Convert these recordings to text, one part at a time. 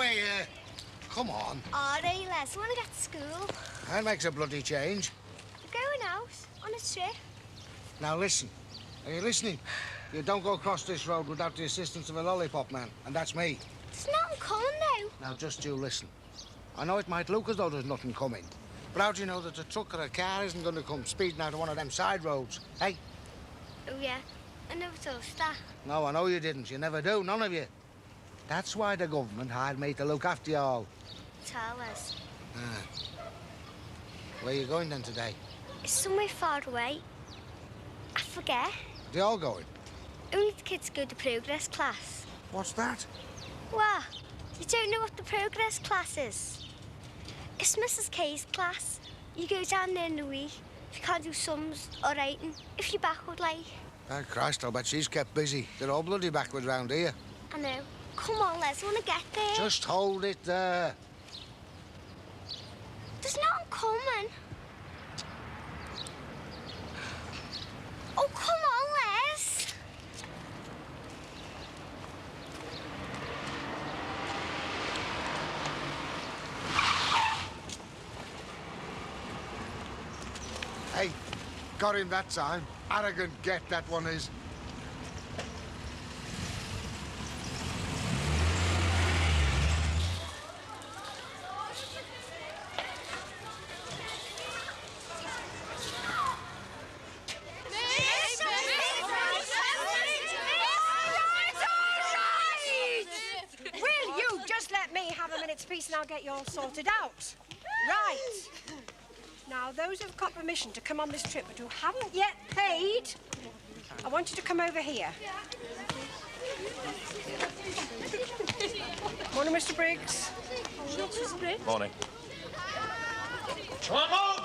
away here. Come on. All right, Les. I want to get to school. That makes a bloody change. We're going out on a trip. Now listen. Are you listening? You don't go across this road without the assistance of a lollipop man, and that's me. There's nothing coming now. Now just you listen. I know it might look as though there's nothing coming, but how do you know that a truck or a car isn't going to come speeding out of one of them side roads, hey? Oh, yeah. I never thought of that. No, I know you didn't. You never do, none of you. That's why the government hired me to look after you all. Tell us. Where are you going then today? It's somewhere far away. I forget. They all going? Only the kids go to progress class. What's that? What? You don't know what the progress class is? It's Mrs. K's class. You go down there in the week if you can't do sums or writing, if you're backward like. Oh, Christ, I'll bet she's kept busy. They're all bloody backward round here. I know. Come on, Les, I want to get there. Just hold it there. There's nothing coming. Oh, come on, Les. Hey, got him that time. Arrogant get that one is. Will you just let me have a minute's peace and I'll get you all sorted out? Right. Now, those who've got permission to come on this trip but who haven't yet paid, I want you to come over here. Morning, Mr. Briggs. Morning. Come on!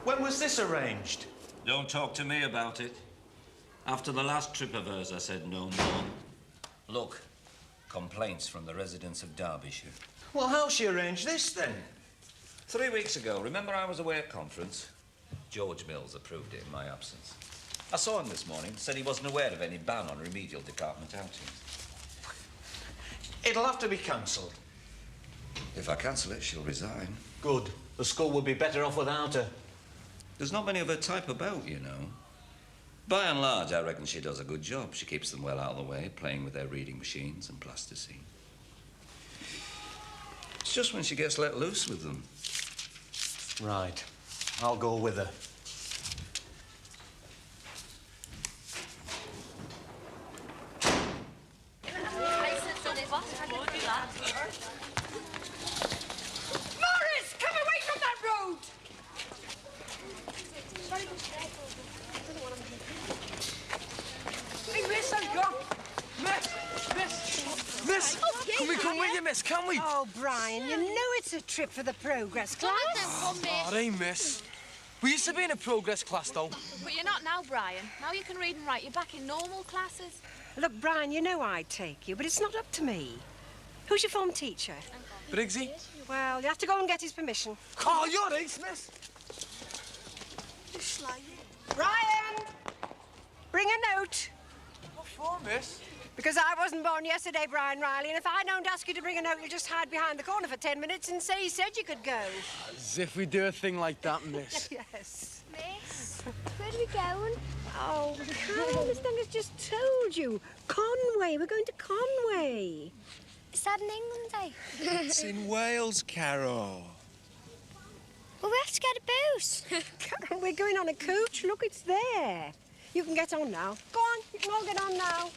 When was this arranged? Don't talk to me about it. After the last trip of hers, I said no more. Look, complaints from the residents of Derbyshire. Well, how'll she arrange this, then? 3 weeks ago, remember I was away at conference? George Mills approved it in my absence. I saw him this morning, said he wasn't aware of any ban on remedial department outings. It'll have to be cancelled. If I cancel it, she'll resign. Good. The school would be better off without her. There's not many of her type about, you know. By and large, I reckon she does a good job. She keeps them well out of the way, playing with their reading machines and plasticine. It's just when she gets let loose with them. Right. I'll go with her. Morris, come away from that road! Hey, miss, I'm gone. Miss, can we come with you, miss, can we? Oh, Brian, you know it's a trip for the progress class. All right, miss. We used to be in a progress class, though. But you're not now, Brian. Now you can read and write. You're back in normal classes. Look, Brian, you know I'd take you, but it's not up to me. Who's your form teacher? Briggsy? Well, you have to go and get his permission. Oh, you're right, miss. Brian! Bring a note. What for, miss? Because I wasn't born yesterday, Brian Riley, and if I don't ask you to bring a note, you'll just hide behind the corner for 10 minutes and say you said you could go. As if we do a thing like that, miss. Yes. Miss, where are we going? Oh, Carol, this thing has just told you. Conway, we're going to Conway. Is that in England, eh? It's in Wales, Carol. Well, we have to get a booze. Carol, we're going on a coach. Look, it's there. You can get on now. Go on, you can all get on now.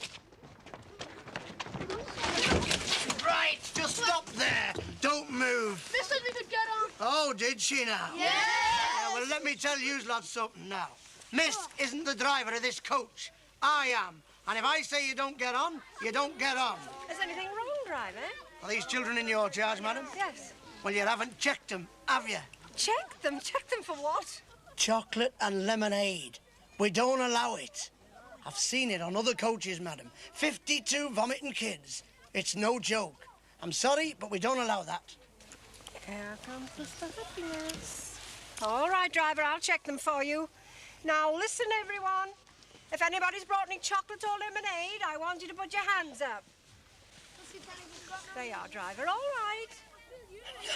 Right, just stop there. Don't move. Miss said we could get on. Oh, did she now? Yes. Yeah, well, let me tell you lot something now. Miss isn't the driver of this coach. I am. And if I say you don't get on, you don't get on. Is anything wrong, driver? Are these children in your charge, madam? Yes. Well, you haven't checked them, have you? Check them? Check them for what? Chocolate and lemonade. We don't allow it. I've seen it on other coaches, madam. 52 vomiting kids. It's no joke. I'm sorry, but we don't allow that. Here comes Mr. Happiness. All right, driver, I'll check them for you. Now, listen, everyone. If anybody's brought any chocolate or lemonade, I want you to put your hands up. There you are, driver. All right.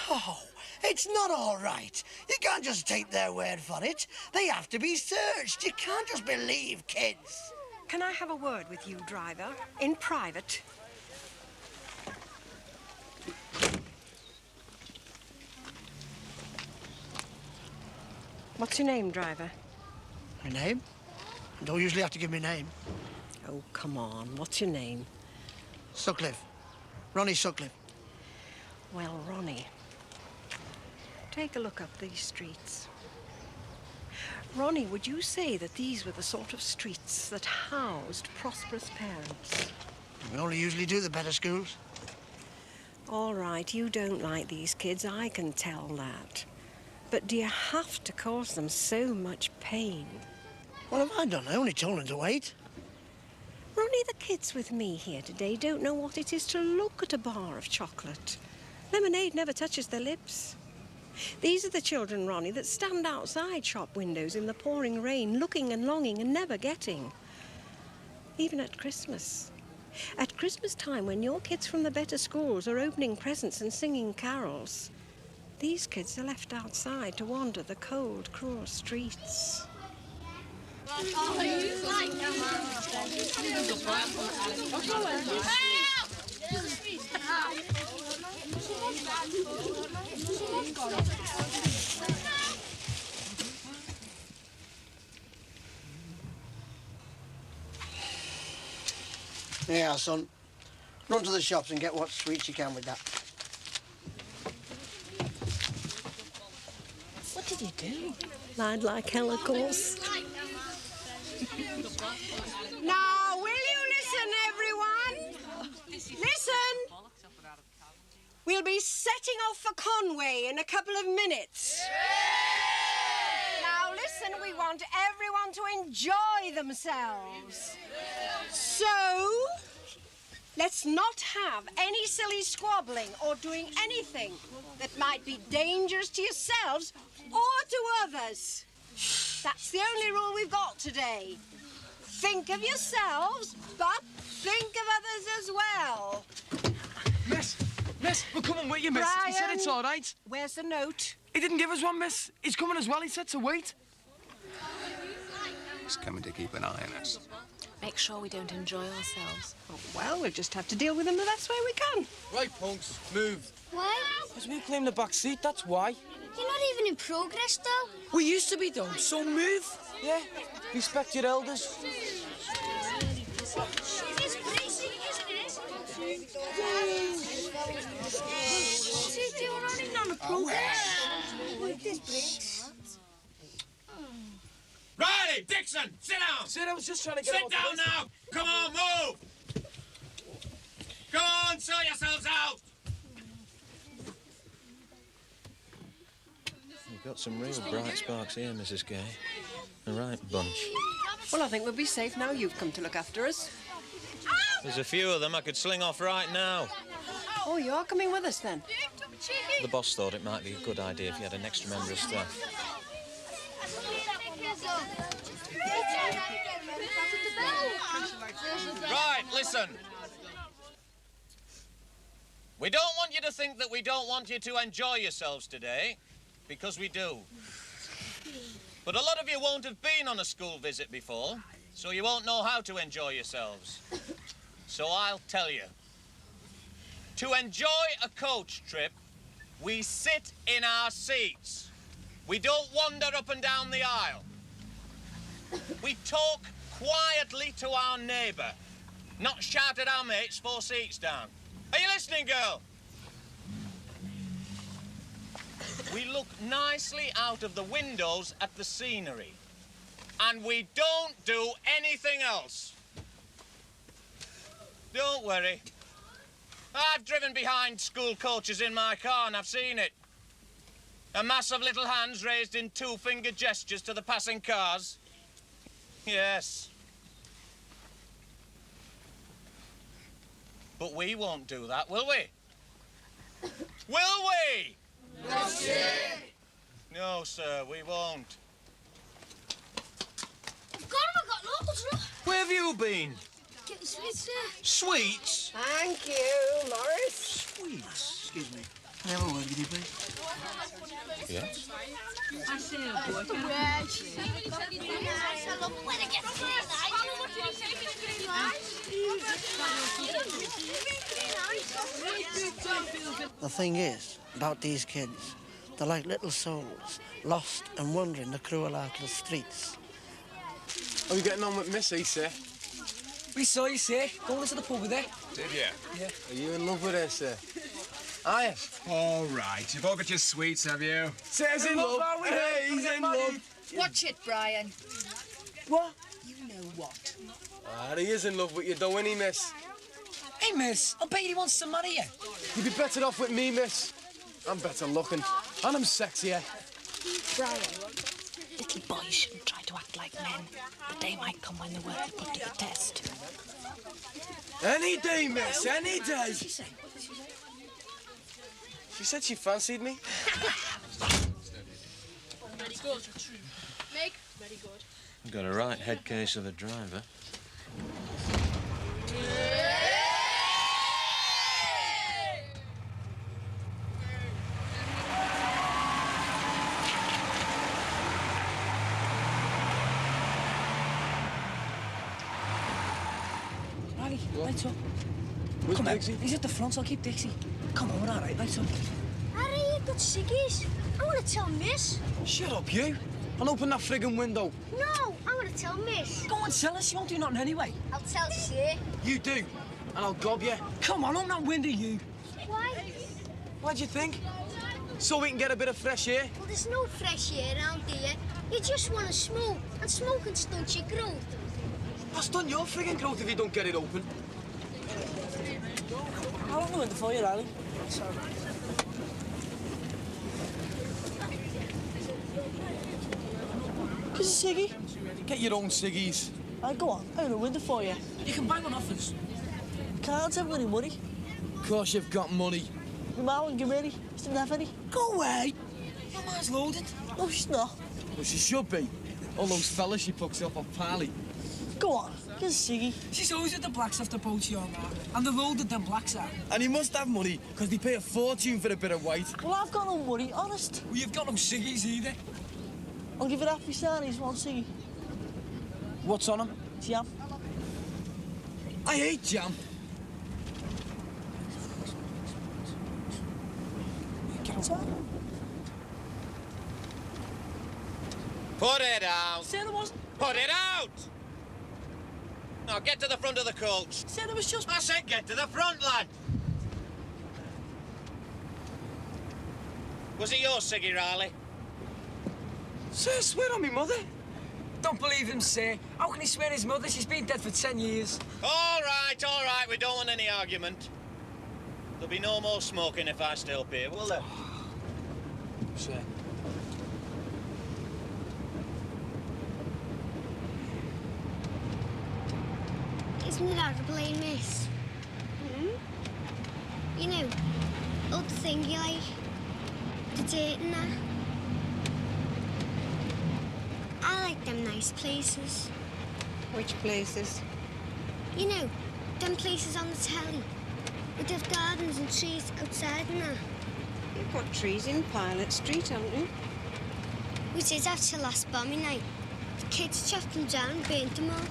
No, it's not all right. You can't just take their word for it. They have to be searched. You can't just believe kids. Can I have a word with you, driver, in private? What's your name, driver? My name? You don't usually have to give me a name. Oh, come on. What's your name? Sutcliffe. Ronnie Sutcliffe. Well, Ronnie, take a look up these streets. Ronnie, would you say that these were the sort of streets that housed prosperous parents? We only usually do the better schools. All right, you don't like these kids, I can tell that. But do you have to cause them so much pain? What have I done? I only told them to wait. Ronnie, the kids with me here today don't know what it is to look at a bar of chocolate. Lemonade never touches their lips. These are the children, Ronnie, that stand outside shop windows in the pouring rain, looking and longing and never getting. Even at Christmas. At Christmas time, when your kids from the better schools are opening presents and singing carols, these kids are left outside to wander the cold, cruel streets. Yeah, son. Run to the shops and get what sweets you can with that. What did you do? Lied like hell, of course. Now, will you listen, everyone? Listen! We'll be setting off for Conway in a couple of minutes. Now, listen, we want everyone to enjoy themselves. So, let's not have any silly squabbling or doing anything that might be dangerous to yourselves or to others. That's the only rule we've got today. Think of yourselves, but think of others as well. Miss, we're coming with you, miss. He said it's all right. Where's the note? He didn't give us one, miss. He's coming as well. He said to wait. He's coming to keep an eye on us. Make sure we don't enjoy ourselves. Oh, well, we'll just have to deal with them the best way we can. Right, punks, move. Why? Because we claim the back seat, that's why. You're not even in progress, though. We used to be, though, so move. Yeah, respect your elders. It's bracing, isn't it? They were running on the progress. This breaks. Riley, Dixon, sit down. Sid, I was just trying to get Sit down now. Come on, move. Go on, sort yourselves out. You've got some real bright sparks here, Mrs. Gay. The right bunch. Well, I think we'll be safe now you've come to look after us. There's a few of them I could sling off right now. Oh, you are coming with us, then? The boss thought it might be a good idea if you had an extra member of staff. Right, listen. We don't want you to think that we don't want you to enjoy yourselves today, because we do. But a lot of you won't have been on a school visit before, so you won't know how to enjoy yourselves. So I'll tell you. To enjoy a coach trip, we sit in our seats. We don't wander up and down the aisle. We talk quietly to our neighbour, not shout at our mates 4 seats down. Are you listening, girl? We look nicely out of the windows at the scenery. And we don't do anything else. Don't worry. I've driven behind school coaches in my car and I've seen it. A mass of little hands raised in 2-finger gestures to the passing cars. Yes. But we won't do that, will we? Will we? No, sir. No, sir, we won't. We've got no Where have you been? Get the sweets, sir. Sweets? Thank you, Morris. Sweets? Excuse me. Can I have a word with you, please? Yes? The thing is, about these kids, they're like little souls, lost and wandering the cruel Arkle streets. How are you getting on with Missy, sir? We saw you, sir. Going to the pub with her. Did you? Yeah. Are you in love with her, sir? Are you? All right. You've all got your sweets, have you? Sarah's in love. Hey, he's in love. Watch it, Brian. What? You know what? Ah, he is in love with you, though, isn't he, miss? Hey, miss, I bet he wants to marry you. You'd be better off with me, miss. I'm better looking, and I'm sexier. Brian, little boys shouldn't try to act like men. The day might come when the work is put to the test. Any day, miss, any day. What did she say? She said she fancied me. Meg, very good. You've got a right head case of a driver. Riley, lights up. Where's Come on, Dixie? he's at the front, so I'll keep Dixie. Come on, we're all right, lights up. Harry, you got ciggies. I want to tell Miss. Shut up, you. And open that friggin' window. No, I want to tell Miss. Go on, tell us. She won't do nothing anyway. I'll tell sir. You do, and I'll gob you. Come on, open that window, you. Why? What do you think? So we can get a bit of fresh air? Well, there's no fresh air around here. You just want to smoke, and smoking stunts your growth. I'll stun your friggin' growth if you don't get it open. I'll open the window for you, Riley. Because a ciggy. Get your own ciggies. Go on, I'll open the window for you. You can buy one off us. Can't have any money. Of course you've got money. Your ma won't give me any. She didn't have any. Go away. Your ma's loaded. No, she's not. Well, she should be. All those fellas she pucks up on Pally. Go on, get a ciggy. She's always at the blacks off the boat, your ma. And the loaded them blacks are. And he must have money, because they pay a fortune for a bit of white. Well, I've got no money, honest. Well, you've got no ciggies either. I'll give it happy Sarnies, one ciggy. What's on him? Jam. I hate jam. Get outside. Put it out. Said it wasn't. Put it out! Now get to the front of the coach. Said it was just. I said get to the front, lad. Was it your ciggy, Riley? Sir, swear on me, mother. Don't believe him, sir. How can he swear his mother? She's been dead for 10 years. All right. We don't want any argument. There'll be no more smoking if I stay up here, will there? Sir. Isn't it horrible, eh, Miss? You know, all the thing you like, the date and that. I like them nice places. Which places? You know, them places on the telly. With the gardens and trees outside and that. You've got trees in Pilot Street, haven't you? We did after last bombing night. The kids chopped them down and burnt them all.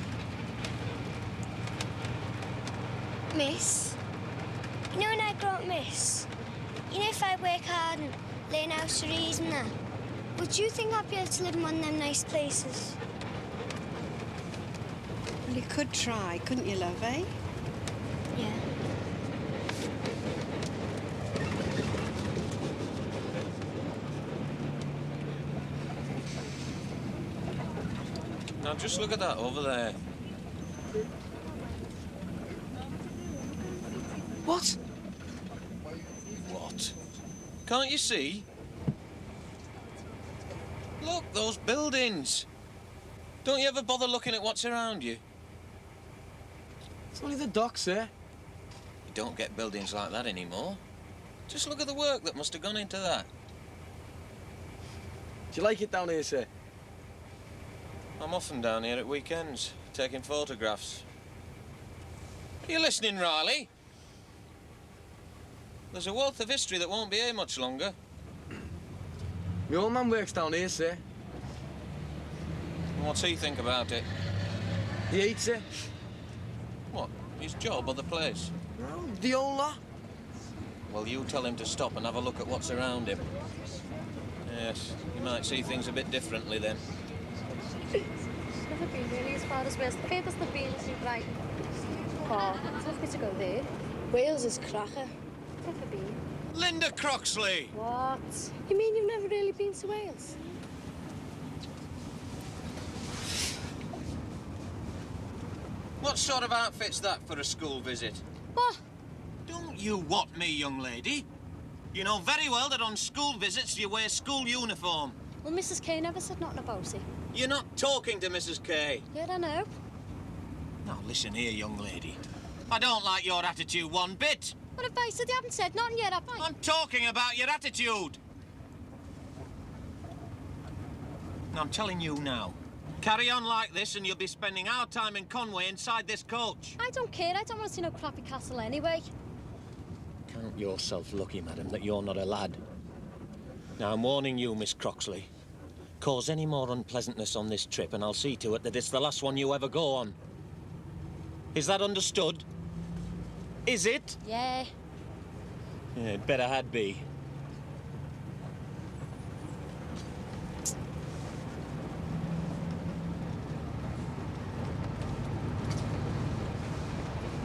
Miss, you know when I grow up, Miss? You know if I work hard and learn how to read and that, would you think I'd be able to live in one of them nice places? Well, you could try, couldn't you, love, eh? Yeah. Now just look at that over there. What? What? Can't you see? Look, those buildings. Don't you ever bother looking at what's around you? It's only the dock, sir. You don't get buildings like that anymore. Just look at the work that must have gone into that. Do you like it down here, sir? I'm often down here at weekends. Taking photographs. Are you listening, Riley? There's a wealth of history that won't be here much longer. My old man works down here, sir. What's he think about it? He hates it. What? His job or the place? No, the old lot. Well, you tell him to stop and have a look at what's around him. Yes, you might see things a bit differently then. Never been really as far as Wales. I think there's the beans in Brighton. Oh, it's lovely to go there. Wales is cracker. Never been. Linda Croxley! What? You mean you've never really been to Wales? What sort of outfit's that for a school visit? What? Don't you what me, young lady? You know very well that on school visits you wear school uniform. Well, Mrs. Kay never said nothing about it. You're not talking to Mrs. Kay. Yeah, I know. Now, listen here, young lady. I don't like your attitude one bit. What have I said? You haven't said nothing yet, have I? I'm talking about your attitude. I'm telling you now. Carry on like this and you'll be spending our time in Conway inside this coach. I don't care. I don't want to see no crappy castle anyway. Count yourself lucky, madam, that you're not a lad. Now, I'm warning you, Miss Croxley. Cause any more unpleasantness on this trip and I'll see to it that it's the last one you ever go on. Is that understood? Is it? Yeah. Yeah, it better had be.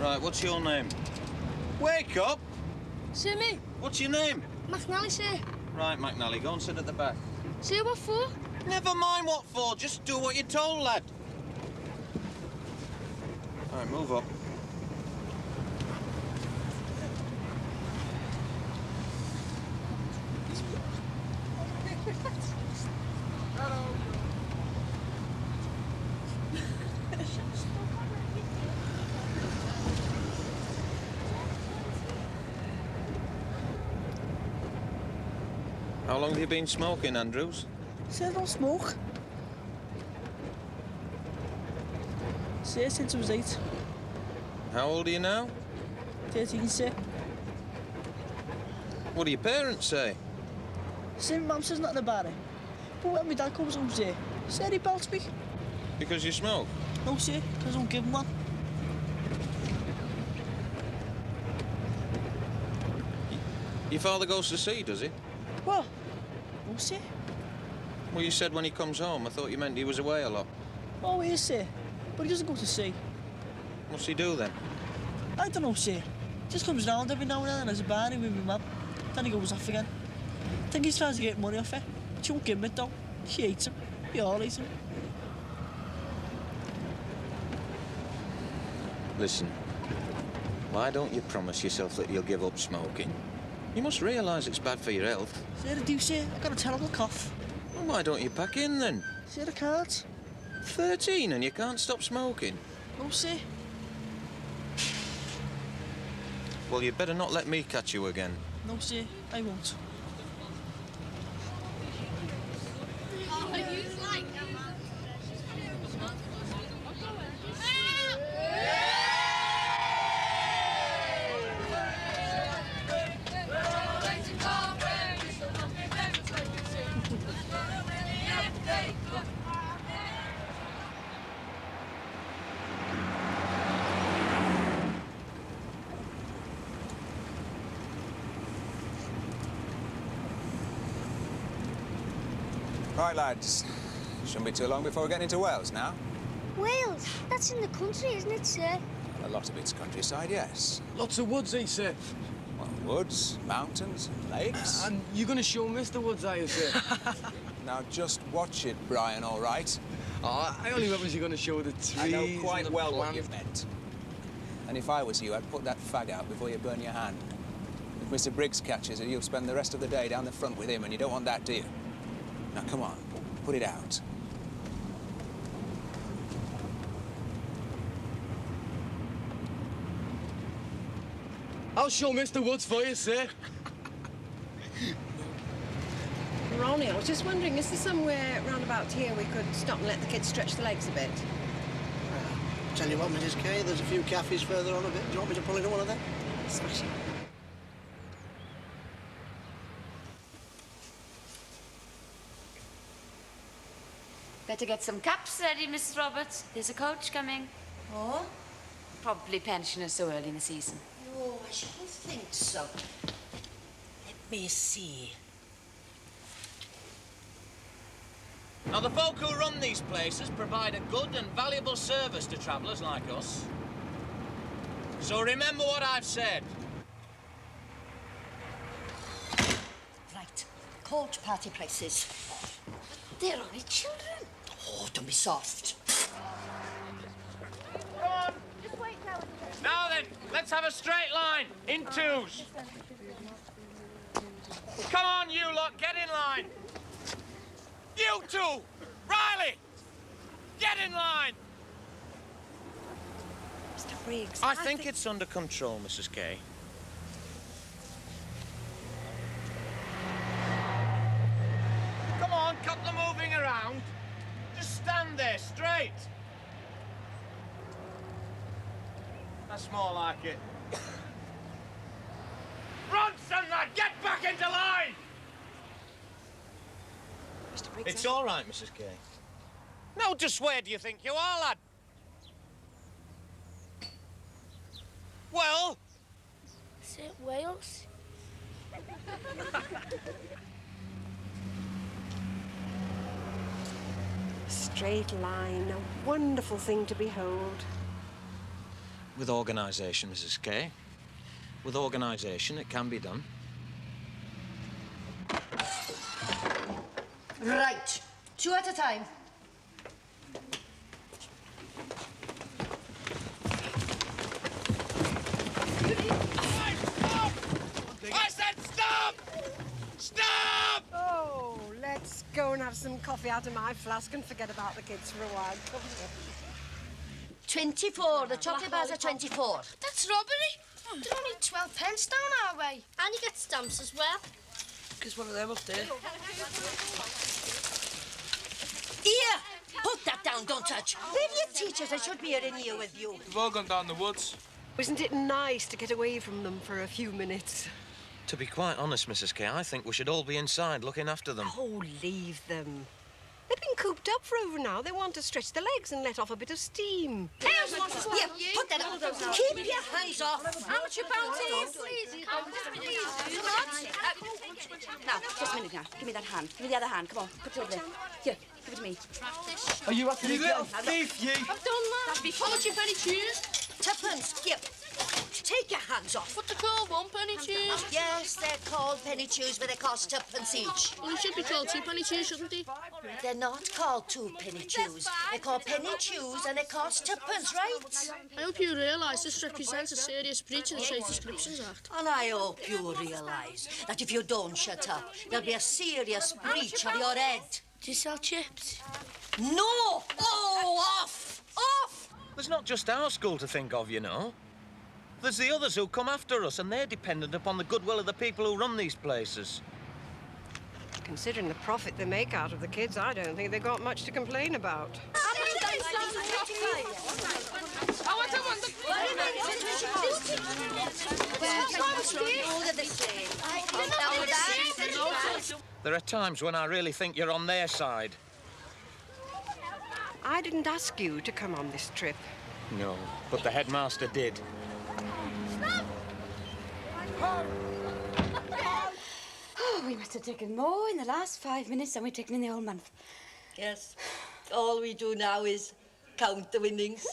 Right, what's your name? Wake up! Sir, me? What's your name? McNally, sir. Right, McNally, go and sit at the back. Sir, what for? Never mind what for, just do what you're told, lad. All right, move up. How long have you been smoking, Andrews? Sir, I don't smoke. Sir, since I was 8. How old are you now? 13, sir. What do your parents say? Sir, my mum says nothing about it. But when my dad comes home, sir, he belts me. Because you smoke? No, sir, because I don't give him one. Your father goes to sea, does he? What? No, sir. Well, you said when he comes home. I thought you meant he was away a lot. Oh, he is, sir. But he doesn't go to sea. What's he do then? I don't know, sir. Just comes round every now and then and has a barney with my mum. Then he goes off again. I think he's trying to get money off her. She won't give him it, though. She hates him. We all hate him. Listen, why don't you promise yourself that you'll give up smoking? You must realise it's bad for your health. Sir, I do, sir. I've got a terrible cough. Well, why don't you pack in then? Sir, I can't. 13 and you can't stop smoking? No, sir. Well, you'd better not let me catch you again. No, sir. I won't. Right, lads. Shouldn't be too long before we get into Wales now. Wales? That's in the country, isn't it, sir? A lot of it's countryside, yes. Lots of woods, eh, sir? Well, woods, mountains, lakes. And you're going to show Mr. Woods, are you, sir? Now, just watch it, Brian, all right? Oh, I only was you're going to show the trees. I know quite and the well what plants. you've meant. And if I was you, I'd put that fag out before you burn your hand. If Mr. Briggs catches it, you'll spend the rest of the day down the front with him, and you don't want that, do you? Now, come on, put it out. I'll show Mr. Woods for you, sir. Ronnie, I was just wondering, is there somewhere round about here we could stop and let the kids stretch their legs a bit? Tell you what, Mrs. Kay, there's a few cafes further on a bit. Do you want me to pull into one of them? Smashing. Better get some cups ready, Mrs. Roberts. There's a coach coming. Oh? Probably pensioners so early in the season. No, I shouldn't think so. Let me see. Now, the folk who run these places provide a good and valuable service to travellers like us. So remember what I've said. Right. Coach party places. They're only children. Oh, don't be soft. Come on. Now then, let's have a straight line, in twos. Come on, you lot, get in line. You two! Riley! Get in line! Mr. Briggs, I think it's under control, Mrs. Kay. Come on, cut the moving around. Just stand there, straight. That's more like it. Ronson, lad, get back into line! Mr. Briggs, It's all right, Mrs. Kay. Now, just where do you think you are, lad? Well? Is it Wales? Straight line, a wonderful thing to behold. With organisation, Mrs. Kay. With organisation, it can be done. Right. 2 at a time. I said stop! Stop! Oh, let's go and have some coffee out of my flask and forget about the kids for a while. Come on. 24. The chocolate bars are 24. That's robbery. They're only 12 pence down our way. And you get stamps as well. Because one of them up there. Here! Put that down, don't touch. Leave your teachers. I should be here in here with you. We've all gone down the woods. Isn't it nice to get away from them for a few minutes? To be quite honest, Mrs. Kay, I think we should all be inside looking after them. Oh, leave them. They've been cooped up for over now. They want to stretch their legs and let off a bit of steam. Here, put that up. Keep your hands off. How much your bounties? Now, just a minute now. Give me that hand. Give me the other hand. Come on, put it over there. Here, give it to me. Are you after the little thief, you? I've done that. How much your penny shoes? Tuppence, yep. Take your hands off. What they call one penny shoes? Yes, they're called penny chews, but they cost tuppence each. Well, they should be called 2 penny shoes, shouldn't they? They're not called 2 penny chews. They're called penny chews, and they cost tuppence, right? I hope you realise this represents a serious breach of the Trade Descriptions Act. And I hope you realise that if you don't shut up, there'll be a serious breach of your head. Do you sell chips? No! Oh, off! Off! There's not just our school to think of, you know. There's the others who come after us, and they're dependent upon the goodwill of the people who run these places. Considering the profit they make out of the kids, I don't think they've got much to complain about. There are times when I really think you're on their side. I didn't ask you to come on this trip. No, but the headmaster did. Oh, we must have taken more in the last 5 minutes than we've taken in the whole month. Yes. All we do now is count the winnings.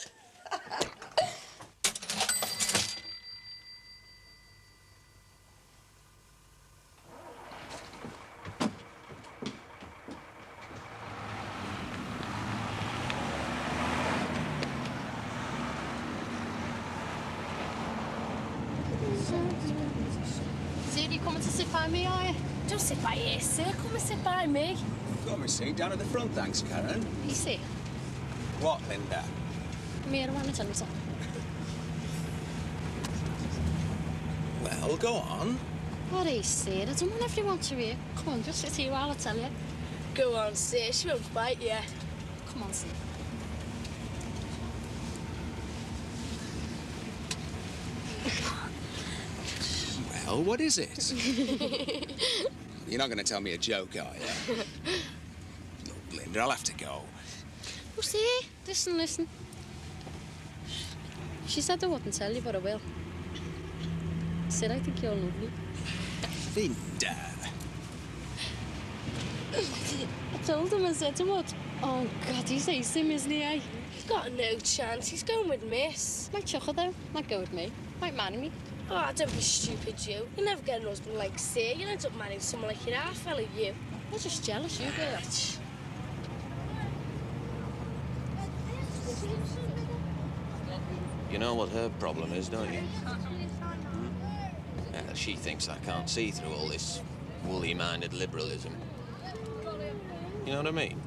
See, you coming to sit by me, are you? Don't sit by here, sir. Come and sit by me. Got me seat down at the front, thanks, Karen. You see? What, Linda? Come here, I want to tell you something. Well, go on. What he said, I don't want everyone to hear. Come on, just sit here while I tell you. Go on, sir. She won't bite you. Come on, sir. Oh, what is it? You're not going to tell me a joke, are you? Look, Linda, I'll have to go. Oh, see, listen. She said I wouldn't tell you, but I will. Said I think you're lovely. Linda. I told him I said I would. Oh, God, he's him, isn't he, eh? He's got no chance. He's going with Miss. Might chuckle, though. Might go with me. Might marry me. Oh, don't be stupid, you. You'll never get an husband like Sir. You'll end up marrying someone like your half fella, you. I'm just jealous, you girl. You know what her problem is, don't you? She thinks I can't see through all this woolly-minded liberalism. You know what I mean?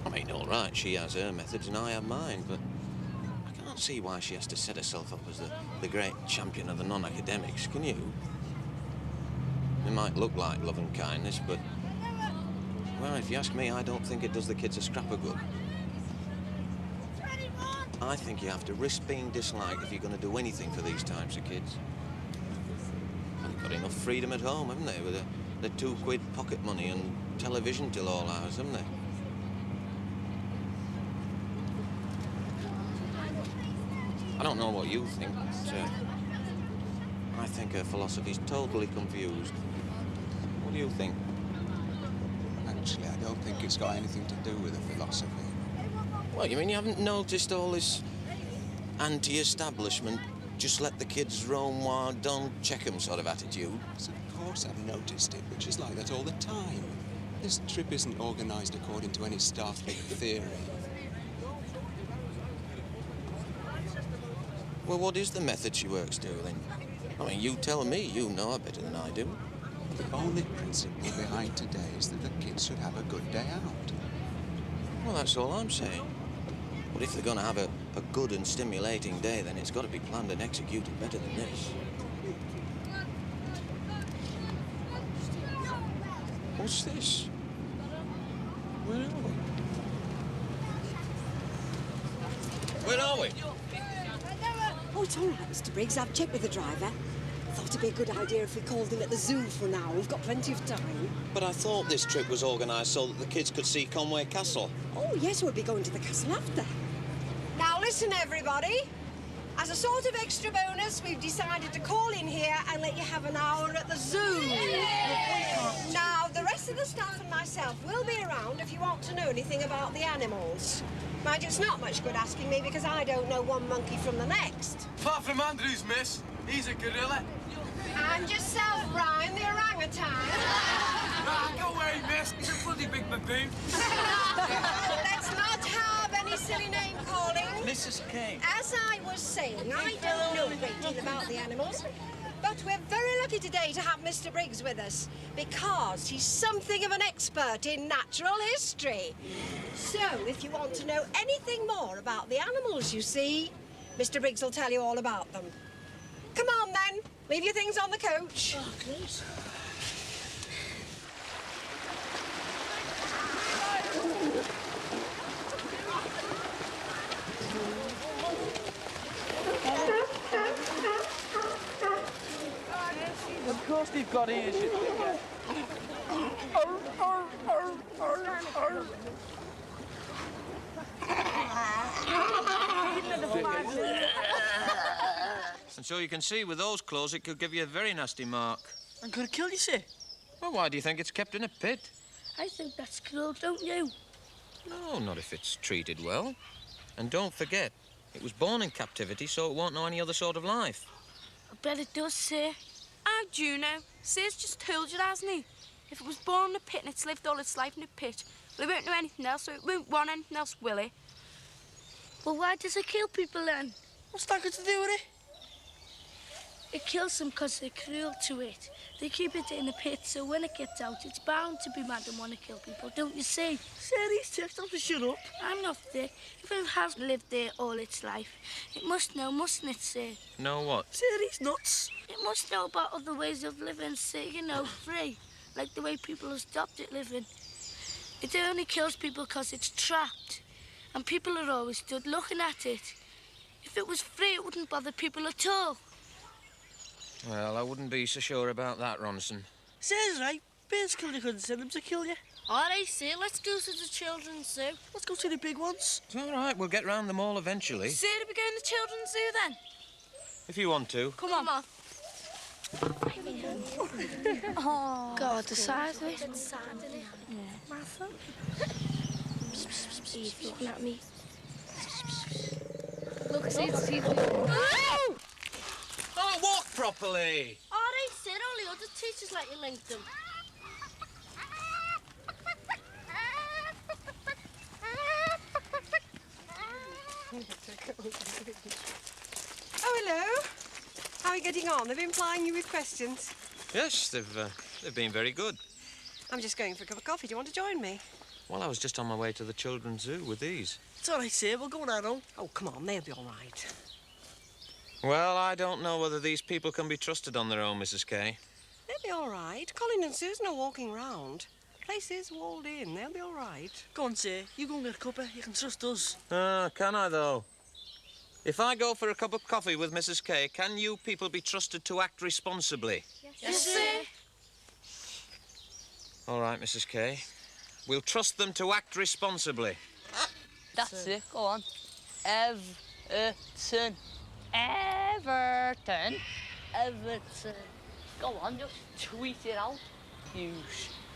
I mean, all right, she has her methods and I have mine, but I can't see why she has to set herself up as the great champion of the non-academics, can you? It might look like love and kindness, but, well, if you ask me, I don't think it does the kids a scrap of good. I think you have to risk being disliked if you're going to do anything for these types of kids. They've got enough freedom at home, haven't they, with their £2 pocket money and television till all hours, haven't they? I don't know what you think, but I think her philosophy's totally confused. What do you think? Actually, I don't think it's got anything to do with the philosophy. Well, you mean you haven't noticed all this anti-establishment, just let the kids roam wild, don't check 'em sort of attitude? Yes, of course I've noticed it, but she's like that all the time. This trip isn't organised according to any Starfleet theory. Well, what is the method she works to, then? I mean, you tell me, you know her better than I do. The only principle behind today is that the kids should have a good day out. Well, that's all I'm saying. But if they're going to have a good and stimulating day, then it's got to be planned and executed better than this. What's this? Where are we? Where are we? Oh, it's all right, Mr. Briggs. I've checked with the driver. Thought it'd be a good idea if we called him at the zoo for now. We've got plenty of time. But I thought this trip was organised so that the kids could see Conway Castle. Oh, yes, we'll be going to the castle after. Now, listen, everybody. As a sort of extra bonus, we've decided to call in here and let you have an hour at the zoo. Now, the rest of the staff and myself will be around if you want to know anything about the animals. Mind you, it's not much good asking me because I don't know one monkey from the next. Apart from Andrews, miss. He's a gorilla. And yourself, Brian, the orangutan. Ah, go away, miss. He's a bloody big baboon. Let's not have any silly name calling. Mrs. King. As I was saying, I don't know a great deal about the animals, but we're very lucky today to have Mr. Briggs with us because he's something of an expert in natural history. So, if you want to know anything more about the animals you see, Mr. Briggs will tell you all about them. Come on, then. Leave your things on the coach. Oh, please. Of course they've got ears, you think. And so you can see, with those claws, it could give you a very nasty mark. I'm going to kill you, sir. Well, why do you think it's kept in a pit? I think that's cruel, don't you? No, not if it's treated well. And don't forget, it was born in captivity, so it won't know any other sort of life. I bet it does, sir. How do you know? Sir's just told you, hasn't he? If it was born in a pit and it's lived all its life in a pit, well, it won't know anything else, so it won't want anything else, will it? Well, why does it kill people then? What's that got to do with it? It kills them because they're cruel to it. They keep it in the pit, so when it gets out, it's bound to be mad and want to kill people, don't you see? Sir, he's thick, don't you shut up. I'm not thick. If it hasn't lived there all its life, it must know, mustn't it, sir? Know what? Sir, he's nuts. It must know about other ways of living, sir, you know, free, like the way people have stopped it living. It only kills people because it's trapped, and people are always stood looking at it. If it was free, it wouldn't bother people at all. Well, I wouldn't be so sure about that, Ronson. Says right. Bears kill you couldn't send them to kill you. All right, sir, let's go to the children's zoo. Let's go to the big ones. It's all right, we'll get round them all eventually. Sir, are we going to the children's zoo then? If you want to. Come on. Oh, God, the size of it. It's sad, isn't it? Yeah. Martha? He's looking at me. Look, see, it's teeth. Oh, walk properly! All right, sir, only other teachers let you link them. Oh, hello. How are you getting on? They've been plying you with questions. Yes, they've been very good. I'm just going for a cup of coffee. Do you want to join me? Well, I was just on my way to the children's zoo with these. It's all right, sir. We'll go now, home. Oh, come on. They'll be all right. Well, I don't know whether these people can be trusted on their own, Mrs. Kay. They'll be all right. Colin and Susan are walking round. The place is walled in. They'll be all right. Go on, sir. You go and get a cuppa. You can trust us. Can I, though? If I go for a cup of coffee with Mrs. Kay, can you people be trusted to act responsibly? Yes, sir. All right, Mrs. Kay. We'll trust them to act responsibly. That's it. Go on. Everton. Everton. Everton. Go on, just tweet it out. You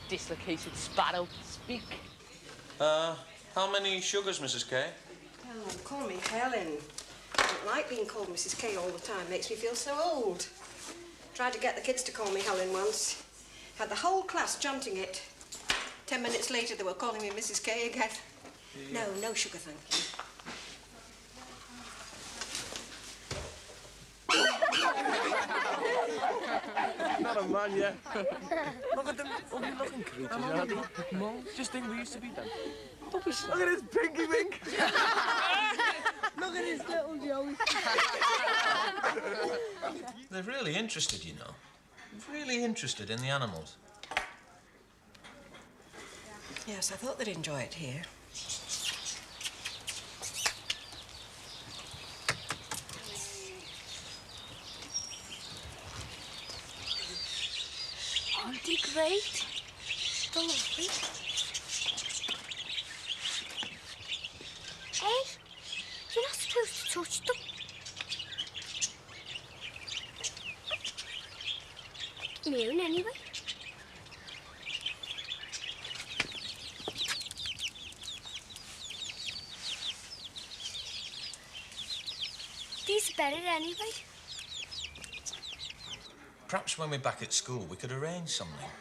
dislocated sparrow. Speak. How many sugars, Mrs. Kay? Oh, call me Helen. I don't like being called Mrs. Kay all the time. Makes me feel so old. Tried to get the kids to call me Helen once. Had the whole class chanting it. 10 minutes later, they were calling me Mrs. Kay again. Yeah. No sugar, thank you. Not a man yet. Look at them ugly looking creatures, aren't they? No, just think we used to be them. Look at his pinky wink. Look at his little Joey. They're really interested, you know. Really interested in the animals. Yes, I thought they'd enjoy it here. Aren't they great? They're lovely. Hey, you're not supposed to touch them. Moon, anyway. These are better anyway. Perhaps when we're back at school, we could arrange something.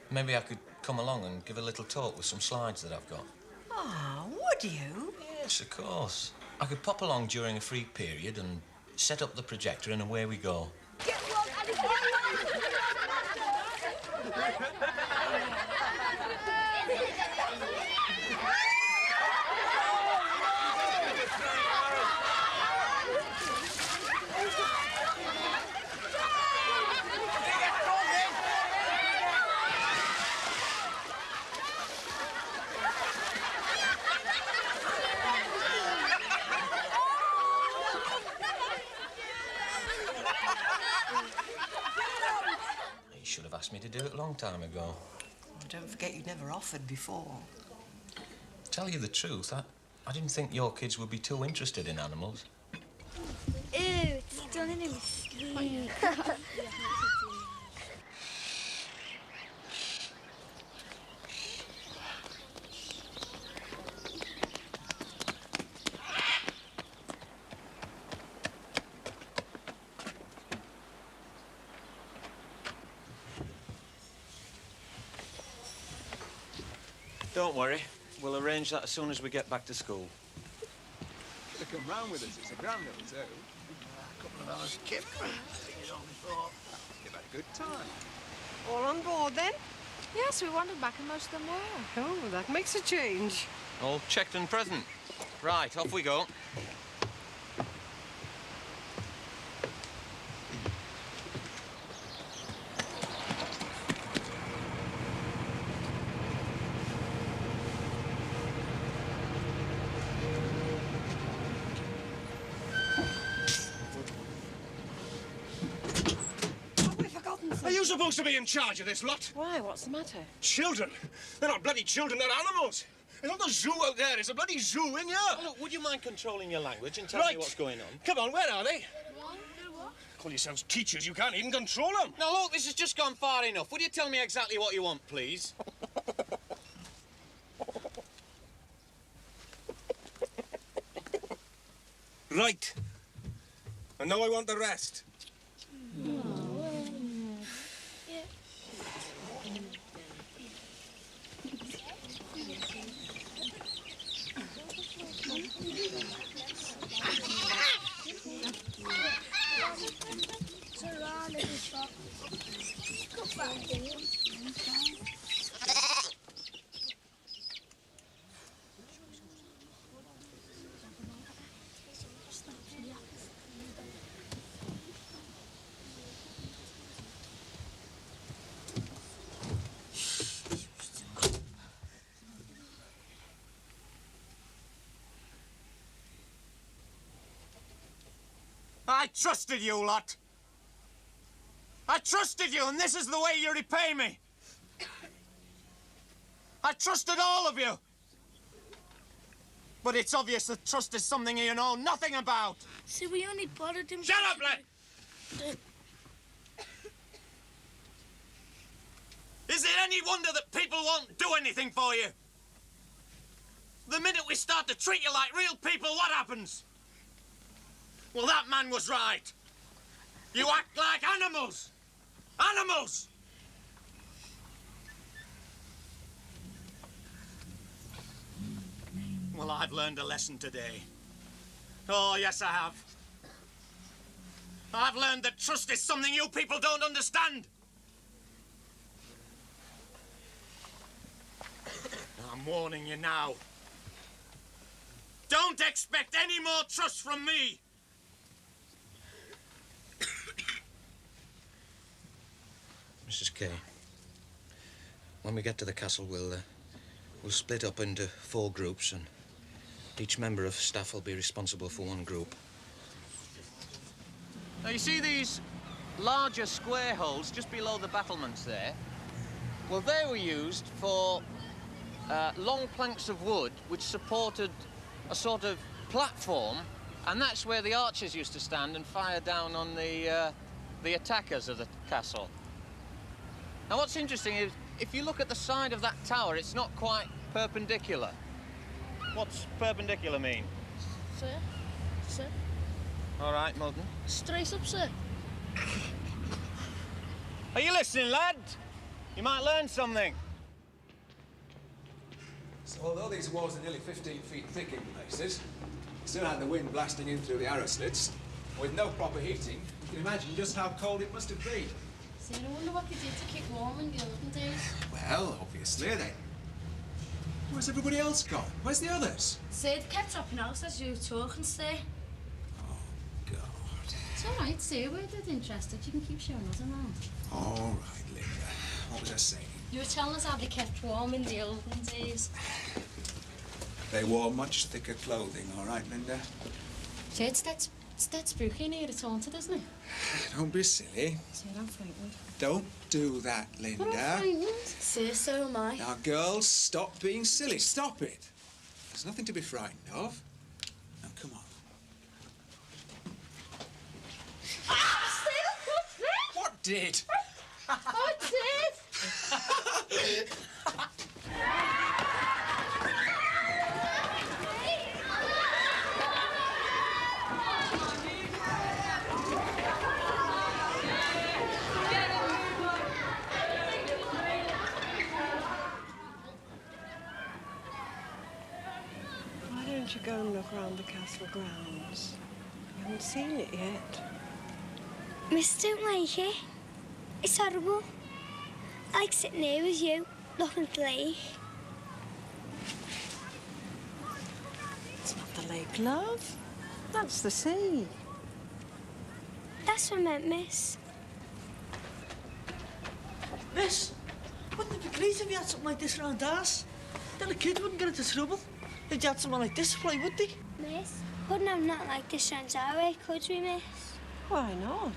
Maybe I could come along and give a little talk with some slides that I've got. Oh, would you? Yes, of course. I could pop along during a free period and set up the projector and away we go. You should have asked me to do it a long time ago. Oh, don't forget you never offered before. Tell you the truth, I didn't think your kids would be too interested in animals. Ew, it's done in his sleep. Don't worry. We'll arrange that as soon as we get back to school. To come round with us. It's a grand little zoo. A couple of hours kip. You've had a good time. All on board, then? Yes, we wandered back and most of them were. Oh, that makes a change. All checked and present. Right, off we go. you supposed to be in charge of this lot? Why? What's the matter? Children. They're not bloody children, they're animals. It's not the zoo out there, it's a bloody zoo in here. Look, would you mind controlling your language and tell me what's going on? Come on, where are they? Call yourselves teachers, you can't even control them. Now, look, this has just gone far enough. Would you tell me exactly what you want, please? Right. And now I want the rest. I trusted you lot. I trusted you, and this is the way you repay me. I trusted all of you. But it's obvious that trust is something you know nothing about. See, we only bothered him... Shut up, lad! Is it any wonder that people won't do anything for you? The minute we start to treat you like real people, what happens? Well, that man was right. You act like animals. Animals! Well, I've learned a lesson today. Oh, yes, I have. I've learned that trust is something you people don't understand. I'm warning you now. Don't expect any more trust from me. Mrs. Kay, when we get to the castle, we'll split up into 4 groups, and each member of staff will be responsible for one group. Now, you see these larger square holes just below the battlements there? Well, they were used for long planks of wood which supported a sort of platform, and that's where the archers used to stand and fire down on the attackers of the castle. Now, what's interesting is, if you look at the side of that tower, it's not quite perpendicular. What's perpendicular mean? Sir? Sir? All right, Mulden. Straight up, sir. Are you listening, lad? You might learn something. So, although these walls are nearly 15 feet thick in places, you still had the wind blasting in through the arrow slits. With no proper heating, you can imagine just how cold it must have been. See, I wonder what they did to keep warm in the olden days. Well, obviously, Where's everybody else gone? Where's the others? Sid kept dropping out as you were talking, sir. God. It's all right, sir. We're dead interested. You can keep showing us around. All right, Linda. What was I saying? You were telling us how they kept warm in the olden days. They wore much thicker clothing, all right, Linda? Sir, it's dead spooky in here. It's haunted, isn't it? Don't be silly. Sir, I'm frightened. Don't do that, Linda. But I'm frightened. Sir, so am I. Now, girls, stop being silly. Stop it. There's nothing to be frightened of. Now, come on. Ah, Sid, What did? Oh, it did! Why don't you go and look around the castle grounds? You haven't seen it yet. Miss don't like it. It's horrible. I like sitting here with you, looking at the lake. It's not the lake, love. That's the sea. That's what I meant, miss. Miss, wouldn't it be great if you had something like this around ours? Then the kids wouldn't get into trouble. If you had something like this to play, would they? Miss, couldn't have not like this around our way, could we, miss? Why not?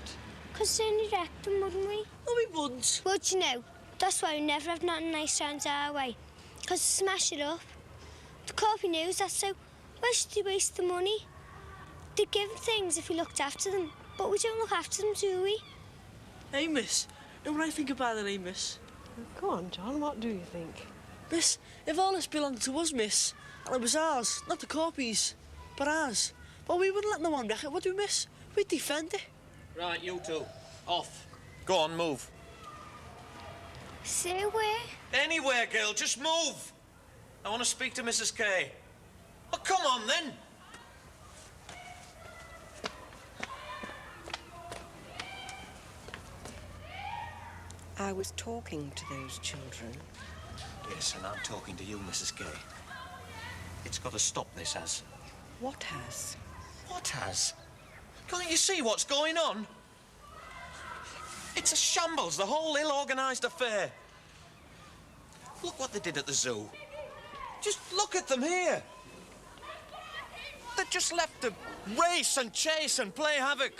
Because soon you'd wreck them, wouldn't we? No, we wouldn't. Well, do you know, that's why we never have nothing nice round our way. Because they smash it up. The Corby knows that, so why should they waste the money? They'd give things if we looked after them, but we don't look after them, do we? Hey, miss, you know what I think about it, eh, miss? Go on, John, what do you think? Miss, if all this belonged to us, miss, and it was ours, not the Corbies, but ours, well, we wouldn't let no one wreck it, would we, miss? We'd defend it. Right, you two. Off. Go on, move. Say where? Anywhere, girl, just move. I want to speak to Mrs. Kay. Oh, come on, then. I was talking to those children. Yes, and I'm talking to you, Mrs. Kay. It's got to stop, this has. What has? What has? Can't you see what's going on? It's a shambles, the whole ill-organised affair. Look what they did at the zoo. Just look at them here. They just left to race and chase and play havoc.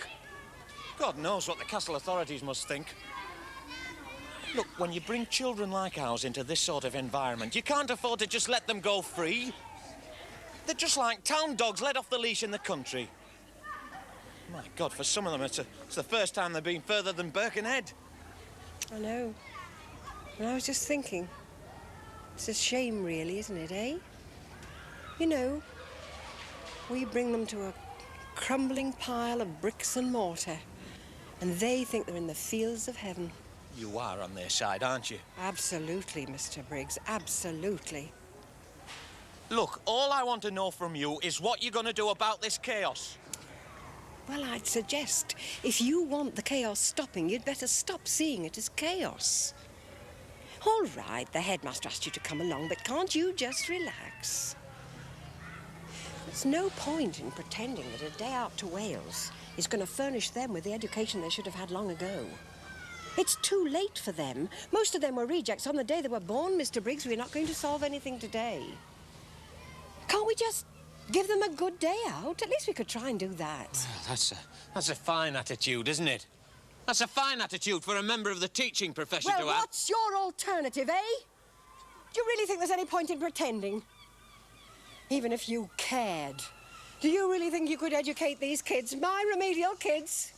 God knows what the castle authorities must think. Look, when you bring children like ours into this sort of environment, you can't afford to just let them go free. They're just like town dogs let off the leash in the country. My God, for some of them, it's the first time they've been further than Birkenhead. I know. And I was just thinking, it's a shame, really, isn't it, eh? You know, we bring them to a crumbling pile of bricks and mortar, and they think they're in the fields of heaven. You are on their side, aren't you? Absolutely, Mr. Briggs, absolutely. Look, all I want to know from you is what you're going to do about this chaos. Well, I'd suggest, if you want the chaos stopping, you'd better stop seeing it as chaos. All right, the headmaster asked you to come along, but can't you just relax? There's no point in pretending that a day out to Wales is going to furnish them with the education they should have had long ago. It's too late for them. Most of them were rejects on the day they were born, Mr. Briggs. We're not going to solve anything today. Can't we just give them a good day out? At least we could try and do that. Well, that's a fine attitude, isn't it? That's a fine attitude for a member of the teaching profession to have. Well, what's your alternative, eh? Do you really think there's any point in pretending? Even if you cared, do you really think you could educate these kids, my remedial kids?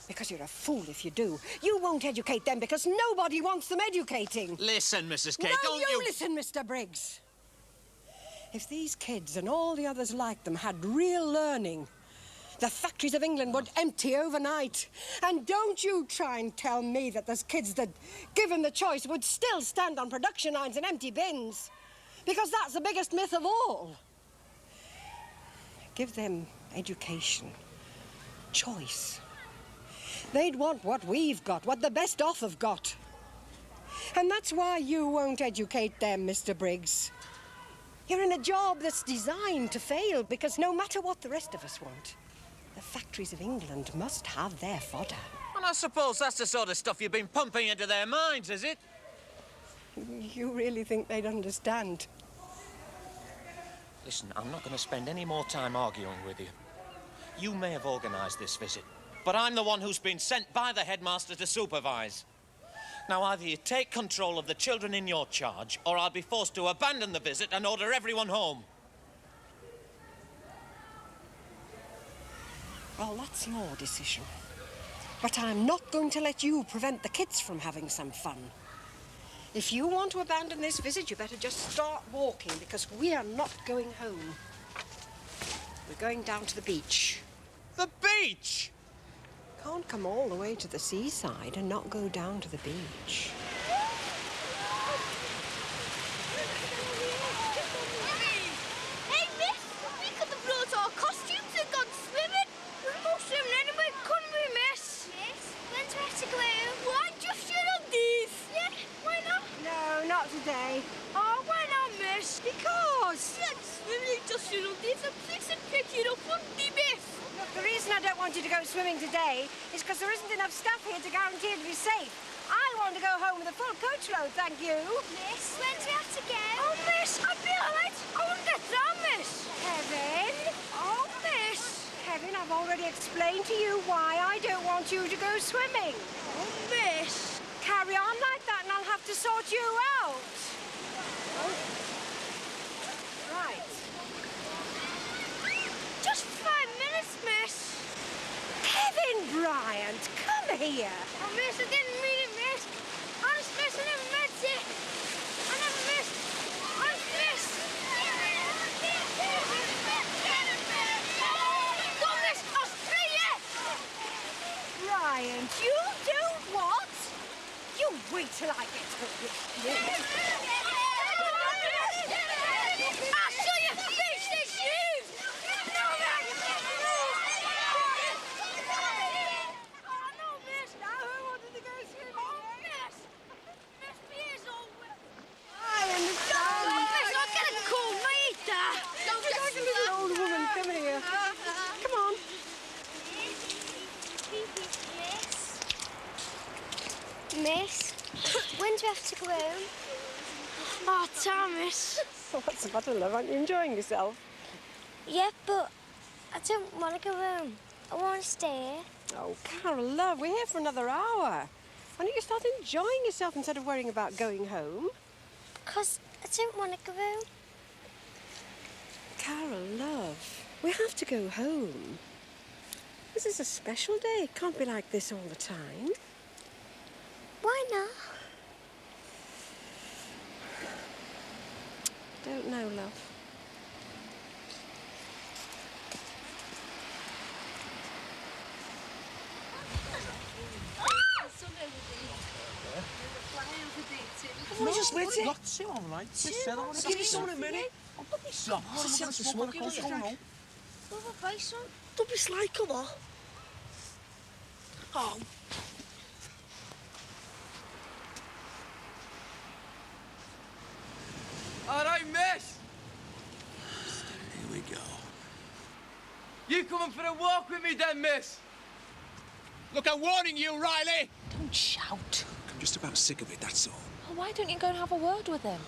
Because you're a fool if you do. You won't educate them because nobody wants them educating. Listen, Mrs. Kay, don't you listen, Mr. Briggs. If these kids and all the others like them had real learning, the factories of England would empty overnight. And don't you try and tell me that there's kids that, given the choice, would still stand on production lines and empty bins. Because that's the biggest myth of all. Give them education, choice. They'd want what we've got, what the best off have got. And that's why you won't educate them, Mr. Briggs. You're in a job that's designed to fail, because no matter what the rest of us want, the factories of England must have their fodder. And I suppose that's the sort of stuff you've been pumping into their minds, is it? You really think they'd understand? Listen, I'm not going to spend any more time arguing with you. You may have organised this visit, but I'm the one who's been sent by the headmaster to supervise. Now, either you take control of the children in your charge, or I'll be forced to abandon the visit and order everyone home. Well, that's your decision. But I'm not going to let you prevent the kids from having some fun. If you want to abandon this visit, you better just start walking, because we are not going home. We're going down to the beach. The beach? Can't come all the way to the seaside and not go down to the beach. Hey, miss, we could have brought our costumes and gone swimming. We're not swimming anyway, couldn't we, miss? Yes. When do we have to go home? Why, just your undies? Yeah, why not? No, not today. Oh, why not, miss? Because. Let's swimming just your undies and please and pick it up undie, miss. Look, the reason I don't want you to go swimming today is because there isn't enough staff here to guarantee it to be safe. I want to go home with a full coachload, thank you. Miss, when do we have to go? Oh, miss, I'd be all right. I wouldn't get drowned, miss. Kevin? Oh, miss. Kevin, I've already explained to you why I don't want you to go swimming. Oh, miss. carry on like that and I'll have to sort you out. Right. Just 5 minutes, miss. Kevin Bryant, come here. Oh, miss, I didn't mean it, miss. Honest, miss, I never meant it. I never missed. Honest, miss. Don't miss us three yet. Bryant, you do what? You wait till I get home. I'll show you fish this year. No, man. Oh, no, miss. Now who wanted to go swimming? Oh, miss. Miss, please, oh, I understand. oh, miss, I'll get a cool meat there. Don't get like a little old woman. Come here. Come on. Miss, when do you have to go home? Oh, Thomas. What's the matter, love? Aren't you enjoying yourself? Yeah, but I don't want to go home. I want to stay here. Oh, Carol, love, we're here for another hour. Why don't you start enjoying yourself instead of worrying about going home? Because I don't want to go home. Carol, love, we have to go home. This is a special day. It can't be like this all the time. Why not? Don't know, love. We just wait till got two all right. Just said I want to give you some in a minute. Oh, don't be slow. Let's see how to smoke. What's going on? Don't be sly, come on. Oh. All right, miss. Here we go. You coming for a walk with me then, miss? Look, I'm warning you, Riley. Don't shout. I'm just about sick of it, that's all. Well, why don't you go and have a word with him?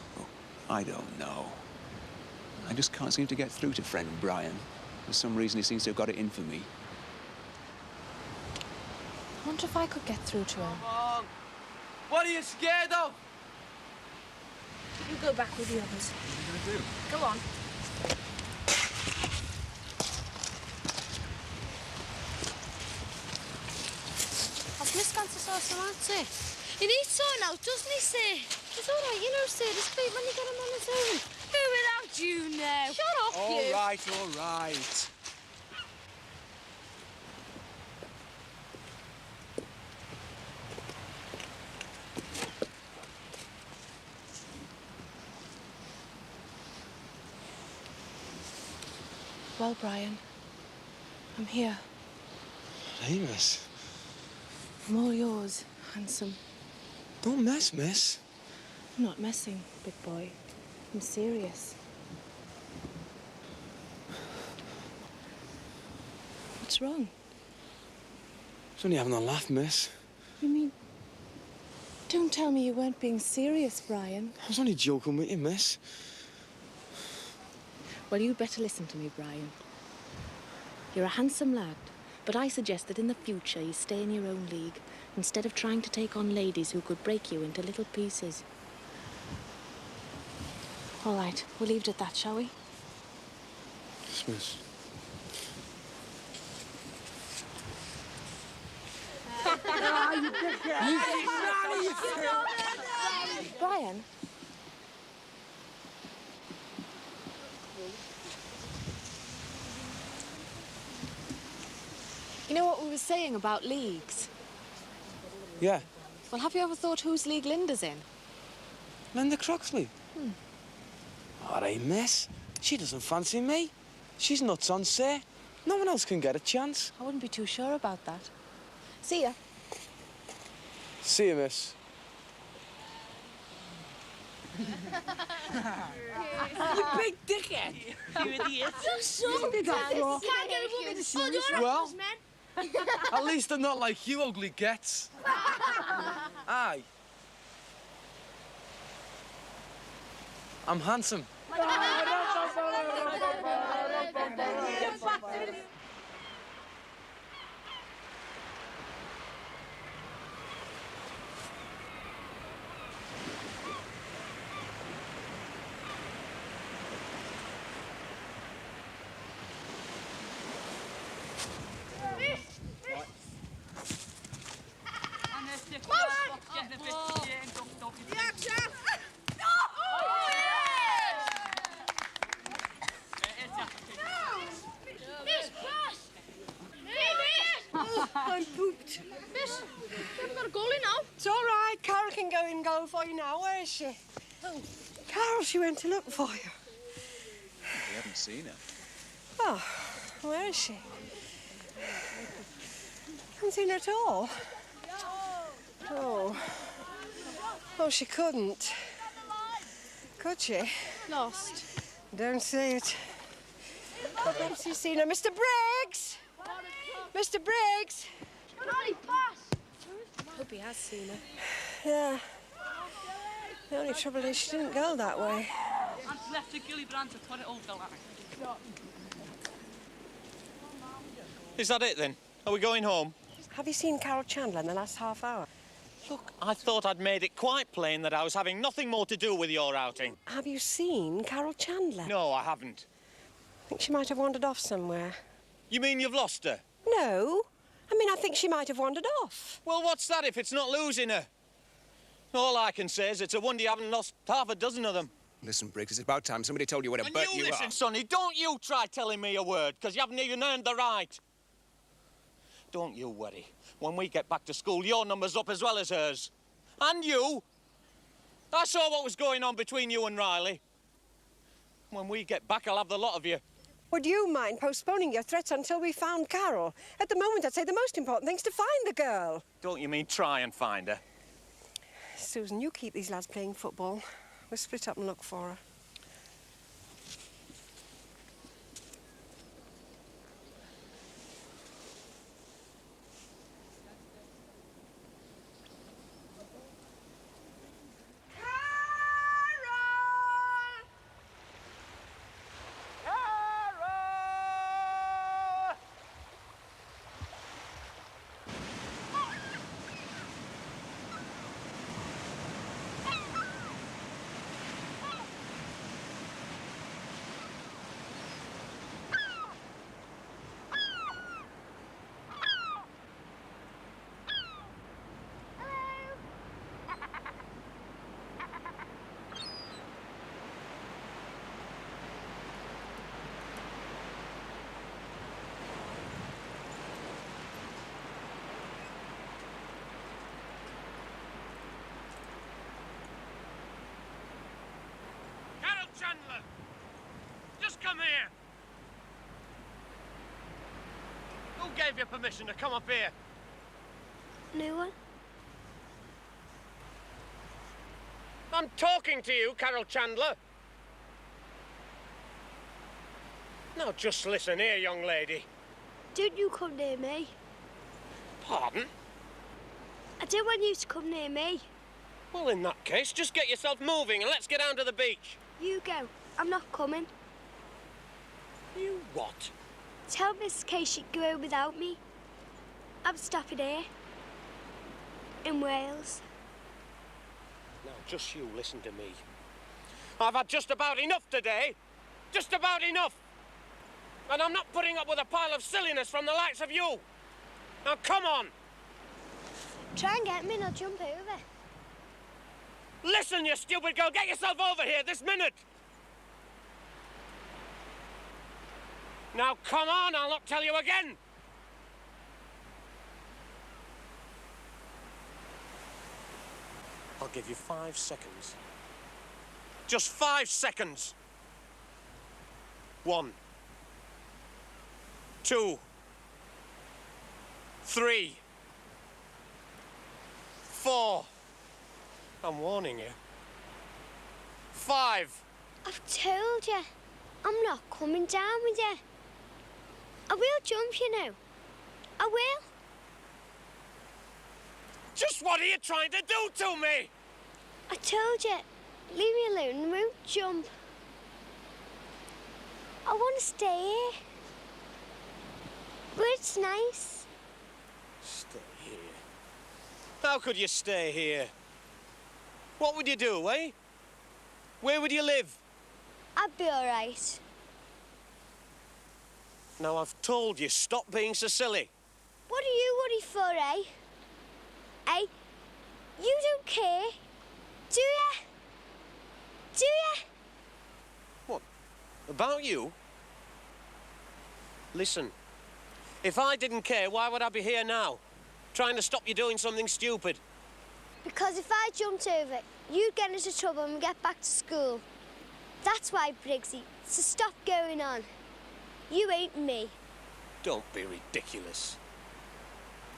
I don't know. I just can't seem to get through to friend Brian. For some reason, he seems to have got it in for me. I wonder if I could get through to him. Come on. What are you scared of? You go back with the others. What are you going to do? Go on. Has Miss Fancy sorting out, sir? He needs sorting out, doesn't he, sir? It's all right, you know, sir. This bait when you get him on his own. Who without you now? Shut up, All you. right, all right. Well, Brian, I'm here. Hey, miss. I'm all yours, handsome. Don't mess, miss. I'm not messing, big boy. I'm serious. What's wrong? I was only having a laugh, miss. You mean... Don't tell me you weren't being serious, Brian. I was only joking with you, miss. Well, you better listen to me, Brian. You're a handsome lad, but I suggest that in the future you stay in your own league instead of trying to take on ladies who could break you into little pieces. All right, we'll leave it at that, shall we? Yes, miss. Brian? You know what we were saying about leagues? Yeah. Well, have you ever thought whose league Linda's in? Linda Croxley. All right, miss. She doesn't fancy me. She's nuts on sir. No one else can get a chance. I wouldn't be too sure about that. See ya. See you, miss. You big dickhead. You idiot. You're so Did that for? Can't get a woman to hold your Well? apples, man. At least I'm not like you ugly gets. Aye. I'm handsome. can go and go for you now. Where is she? Oh, Carol, she went to look for you. We haven't seen her. Oh, where is she? Haven't seen her at all. Oh. Oh, she couldn't. Could she? Lost. Don't say it. Perhaps you've seen her. Mr. Briggs! Mr. Briggs! Hope he has seen her. Yeah. The only trouble is she didn't go that way. And left the Gillibrand to put it over like. Is that it, then? Are we going home? Have you seen Carol Chandler in the last half hour? Look, I thought I'd made it quite plain that I was having nothing more to do with your outing. Have you seen Carol Chandler? No, I haven't. I think she might have wandered off somewhere. You mean you've lost her? No. I think she might have wandered off. Well, what's that if it's not losing her? All I can say is it's a wonder you haven't lost half a dozen of them. Listen, Briggs, it's about time somebody told you what a butt you listen, are. Sonny, don't you try telling me a word, because you haven't even earned the right. Don't you worry. When we get back to school, your number's up as well as hers. And you. I saw what was going on between you and Riley. When we get back, I'll have the lot of you. Would you mind postponing your threats until we found Carol? At the moment, I'd say the most important thing's to find the girl. Don't you mean try and find her? Susan, you keep these lads playing football. We'll split up and look for her. Chandler! Just come here! Who gave you permission to come up here? No one. I'm talking to you, Carol Chandler. Now, just listen here, young lady. Don't you come near me. Pardon? I don't want you to come near me. Well, in that case, just get yourself moving and let's get down to the beach. You go. I'm not coming. You what? Tell Miss Kay she'd go home without me. I'm stopping here. In Wales. Now, just you listen to me. I've had just about enough today. Just about enough. And I'm not putting up with a pile of silliness from the likes of you. Now, come on. Try and get me and I'll jump over. Listen, you stupid girl. Get yourself over here this minute. Now, come on. I'll not tell you again. I'll give you 5 seconds. Just 5 seconds. 1, 2, 3, 4. I'm warning you. 5. I've told you. I'm not coming down with you. I will jump, you know. I will. Just what are you trying to do to me? I told you. Leave me alone and won't jump. I want to stay here. But it's nice. Stay here? How could you stay here? What would you do, eh? Where would you live? I'd be all right. Now, I've told you, stop being so silly. What are you worried for, eh? Eh? You don't care, do ya? Do ya? What? About you? Listen, if I didn't care, why would I be here now? Trying to stop you doing something stupid? Because if I jumped over it, you'd get into trouble and get back to school. That's why, Briggsy, so stop going on. You ain't me. Don't be ridiculous.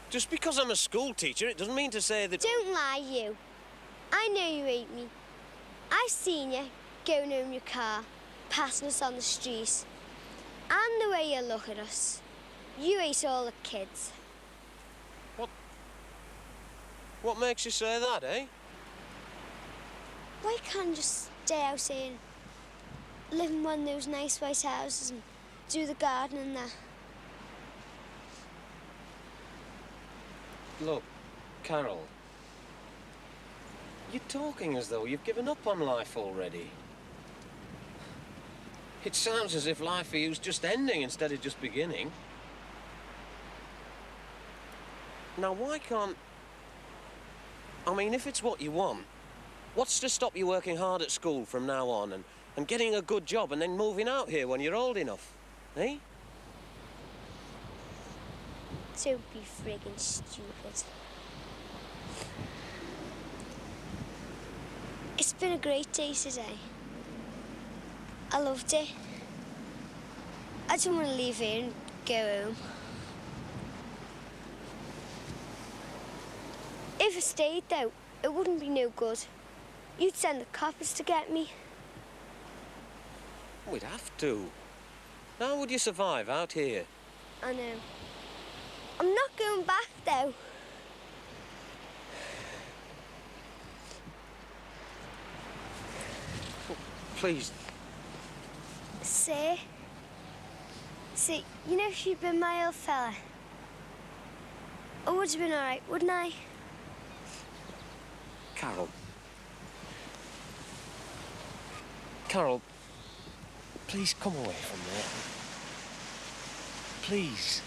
Just because I'm a school teacher, it doesn't mean to say that... Don't lie, you. I know you ain't me. I've seen you going home in your car, passing us on the street. And the way you look at us. You hate all the kids. What makes you say that, eh? Why can't you just stay out here and live in one of those nice white houses and do the garden and that? Look, Carol. You're talking as though you've given up on life already. It sounds as if life for you's just ending instead of just beginning. Now, why can't... I mean, if it's what you want, what's to stop you working hard at school from now on and getting a good job and then moving out here when you're old enough, eh? Don't be friggin' stupid. It's been a great day today. I loved it. I don't want to leave here and go home. If I stayed, though, it wouldn't be no good. You'd send the coppers to get me. We'd have to. How would you survive out here? I know. I'm not going back, though. Please. See, you know if you'd been my old fella, I would have been all right, wouldn't I? Carol. Carol, please come away from there. Please.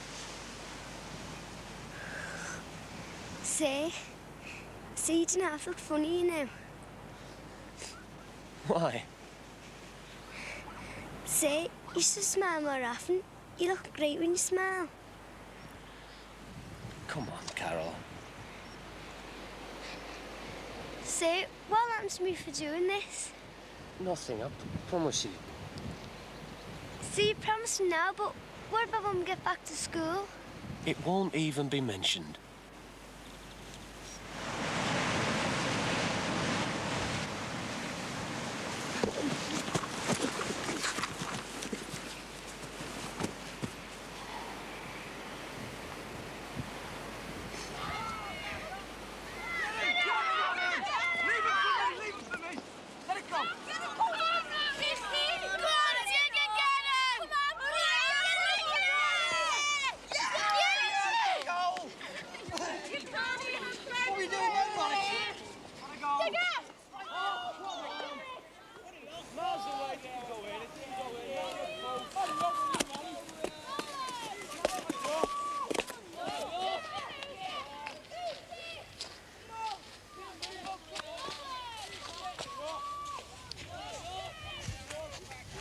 See, you didn't have to look funny, you know. Why? See, you should smile more often. You look great when you smile. Come on, Carol. See, what happened to me for doing this? Nothing, I promise you. See, you promised me now, but what about when we get back to school? It won't even be mentioned.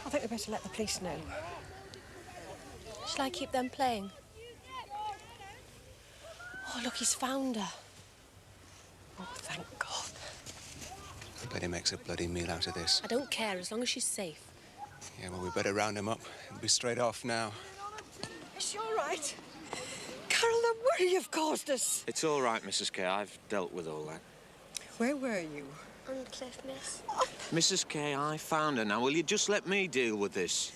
I think we better let the police know. Shall I keep them playing? Oh, look, he's found her. Oh, thank God. Everybody makes a bloody meal out of this. I don't care, as long as she's safe. Yeah, well, we better round him up and be straight off now. Is she all right? Carol, the worry you've caused us. It's all right, Mrs. Kay. I've dealt with all that. Where were you? On the cliff, miss. Mrs. Kay, I found her. Now, will you just let me deal with this?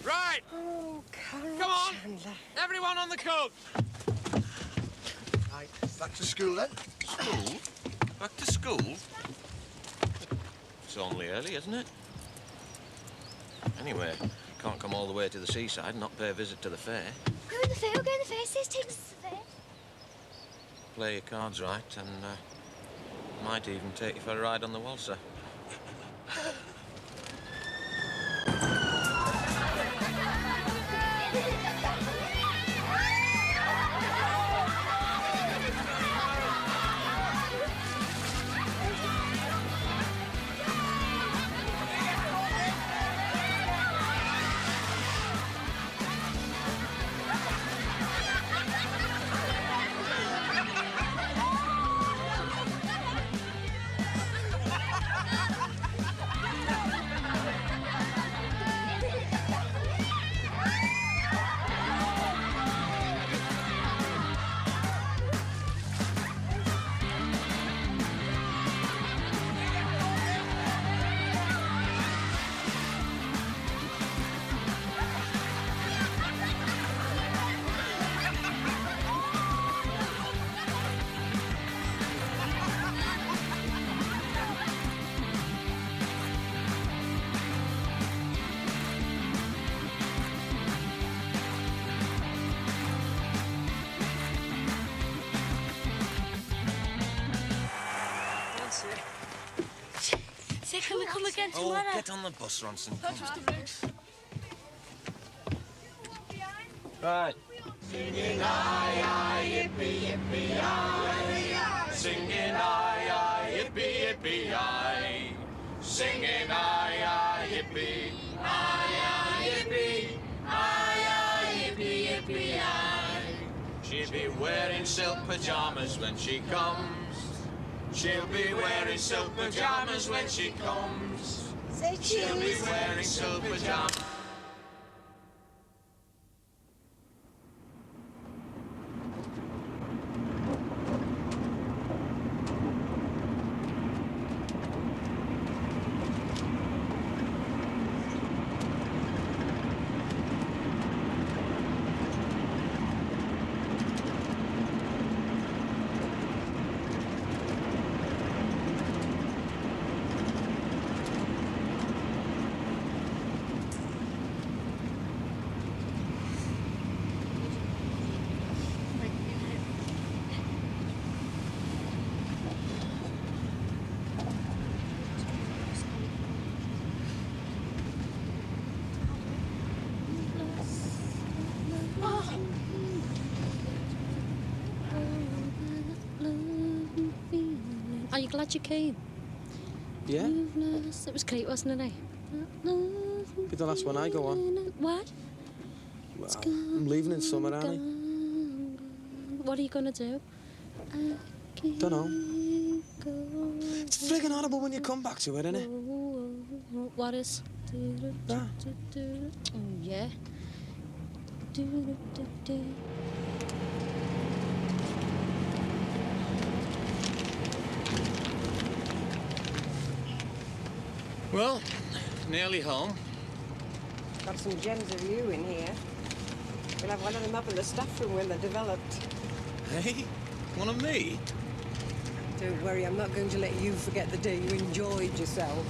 Right. Oh, Carol Come on. Chandler. Everyone on the coach. Right, back to school then. School? Back to school? It's only early, isn't it? Anyway, can't come all the way to the seaside and not pay a visit to the fair. Go in the fair, go in the fair. Says take us to the fair. Play your cards right and might even take you for a ride on the waltzer. can we come again tomorrow? Oh, get on the bus, Ronson. Come on. Right. Singing aye, aye, yippee, yippee, aye. Singing aye, aye, yippee, yippee, aye. Singing aye, aye, yippee, aye, aye, yippee, aye, aye, yippee, yippee, aye. She'll be wearing silk pajamas when she comes. She'll be wearing silk pajamas when she comes. Say She'll be cheese. wearing silk pajamas. Are you glad you came? Yeah? It was great, wasn't it? Be the last one I go on. What? Well, I'm leaving in summer, Annie. What are you going to do? Don't know. It's friggin' horrible when you come back to it, innit? What is? That. Oh, yeah. Well, nearly home. Got some gems of you in here. We'll have one of them up in the staff room when they're developed. Hey, one of me? Don't worry, I'm not going to let you forget the day you enjoyed yourself.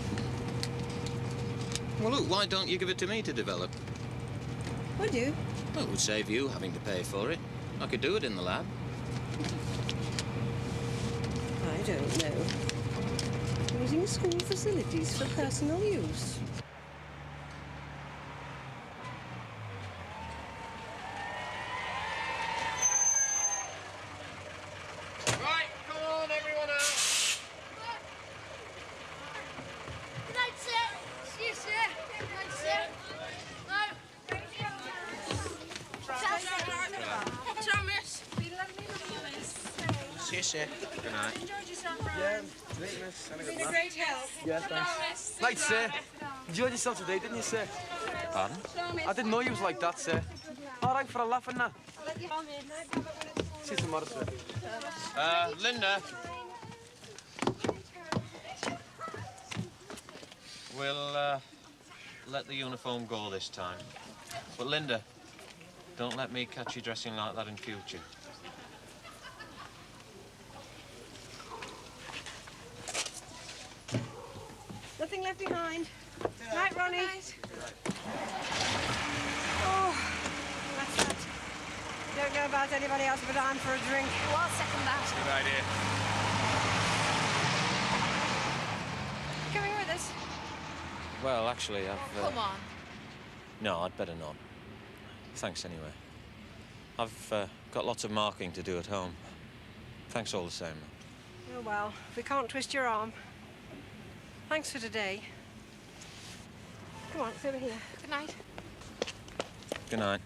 Well, look, why don't you give it to me to develop? Would you? Well, it would save you having to pay for it. I could do it in the lab. I don't know. Using school facilities for personal use. Right, come on, everyone out. Good night, sir. See you, sir. Good night, sir. Thomas. See you, sir. Good night. Yeah, great, miss. And a good Been a laugh. great help. Yeah, thanks. Night, sir. Enjoyed yourself today, didn't you, sir? Pardon? I didn't know you was like that, sir. All right for a laugh and that. See you tomorrow, sir. Linda. We'll, let the uniform go this time. But Linda, don't let me catch you dressing like that in future. Nothing left behind. Night, Ronnie. Oh, that's that. Don't know about anybody else, but I'm for a drink. Oh, I'll second that. Good idea. Coming with us? Well, actually, I've... Come on. No, I'd better not. Thanks anyway. I've got lots of marking to do at home. Thanks all the same. Oh, well, we can't twist your arm. Thanks for today. Come on, it's over here. Good night. Good night.